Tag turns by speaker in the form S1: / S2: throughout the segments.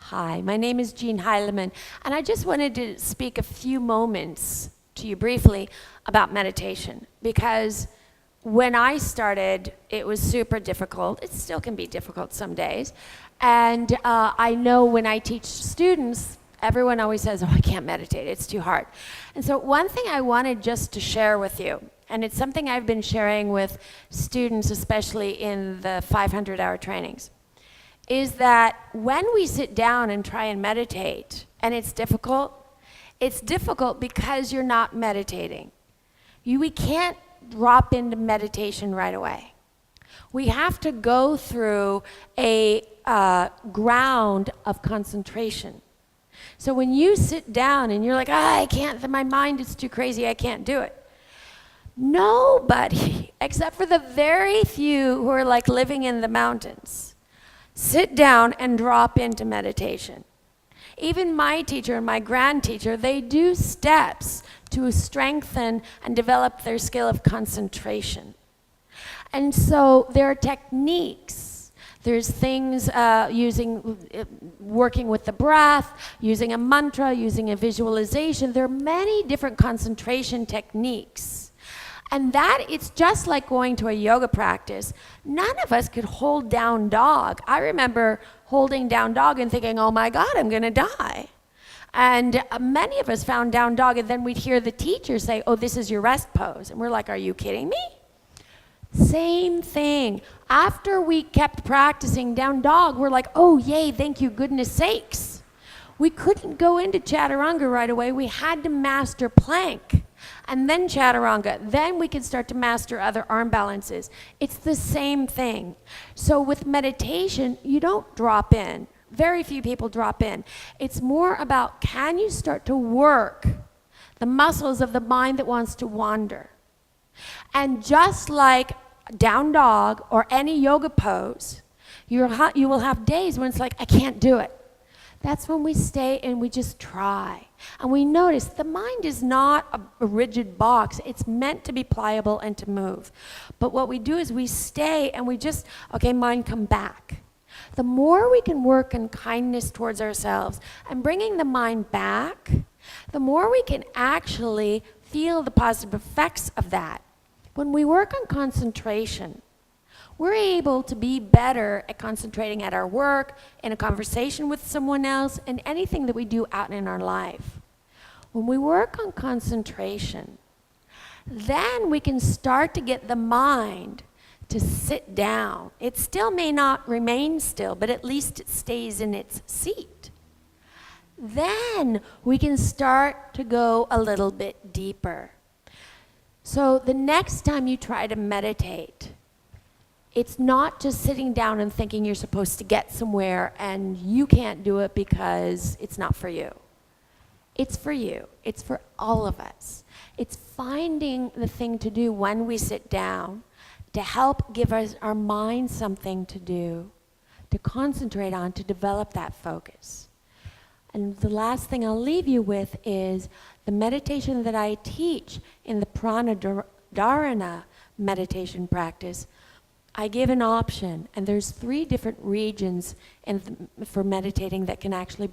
S1: Hi, my name is Jeanne Heileman, and I just wanted to speak a few moments to you briefly about meditation, because when I started, it was super difficult. It still can be difficult some days. And I know when I teach students, everyone always says, oh, I can't meditate, it's too hard. And so one thing I wanted just to share with you, and it's something I've been sharing with students, especially in the 500-hour trainings, is that when we sit down and try and meditate, and it's difficult because you're not meditating. We can't drop into meditation right away. We have to go through a ground of concentration. So when you sit down and you're like, I can't, my mind is too crazy, I can't do it. Nobody, except for the very few who are like living in the mountains, sit down and drop into meditation. Even my teacher and my grand teacher, they do steps to strengthen and develop their skill of concentration. And so there are techniques. There's things working with the breath, using a mantra, using a visualization. There are many different concentration techniques. And that, it's just like going to a yoga practice. None of us could hold down dog. I remember holding down dog and thinking, oh my God, I'm gonna die. And many of us found down dog, and then we'd hear the teacher say, oh, this is your rest pose. And we're like, are you kidding me? Same thing. After we kept practicing down dog, we're like, oh yay, thank you, goodness sakes. We couldn't go into chaturanga right away. We had to master plank. And then chaturanga, then we can start to master other arm balances. It's the same thing. So with meditation, you don't drop in. Very few people drop in. It's more about, can you start to work the muscles of the mind that wants to wander? And just like down dog or any yoga pose, you will have days when it's like, I can't do it. That's when we stay and we just try. And we notice the mind is not a rigid box. It's meant to be pliable and to move. But what we do is we stay and we just, okay, mind, come back. The more we can work in kindness towards ourselves and bringing the mind back, the more we can actually feel the positive effects of that. When we work on concentration, we're able to be better at concentrating at our work, in a conversation with someone else, and anything that we do out in our life. When we work on concentration, then we can start to get the mind to sit down. It still may not remain still, but at least it stays in its seat. Then we can start to go a little bit deeper. So the next time you try to meditate, it's not just sitting down and thinking you're supposed to get somewhere and you can't do it because it's not for you. It's for you. It's for all of us. It's finding the thing to do when we sit down to help give us, our mind something to do, to concentrate on, to develop that focus. And the last thing I'll leave you with is the meditation that I teach in the Pranadharana meditation practice. I give an option, and there's 3 different regions for meditating that can actually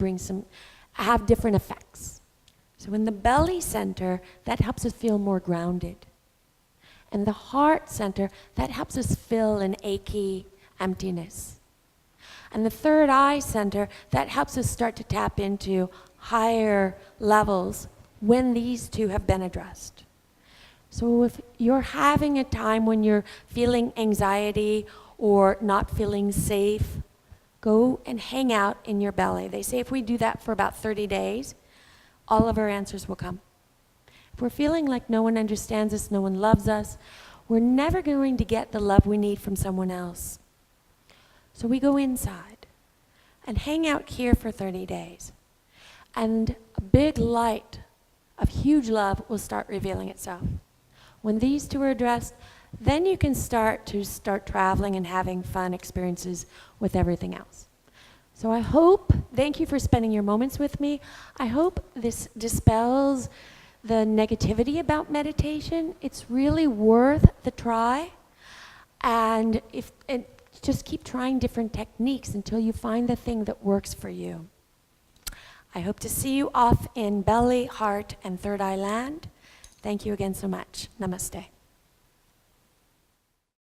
S1: have different effects. So in the belly center, that helps us feel more grounded. And the heart center, that helps us fill an achy emptiness. And the third eye center, that helps us start to tap into higher levels when these 2 have been addressed. So if you're having a time when you're feeling anxiety or not feeling safe, go and hang out in your belly. They say if we do that for about 30 days, all of our answers will come. If we're feeling like no one understands us, no one loves us, we're never going to get the love we need from someone else. So we go inside and hang out here for 30 days. And a big light of huge love will start revealing itself. When these 2 are addressed, then you can start traveling and having fun experiences with everything else. So I hope, thank you for spending your moments with me. I hope this dispels the negativity about meditation. It's really worth the try. And just keep trying different techniques until you find the thing that works for you. I hope to see you off in belly, heart, and third eye land. Thank you again so much. Namaste.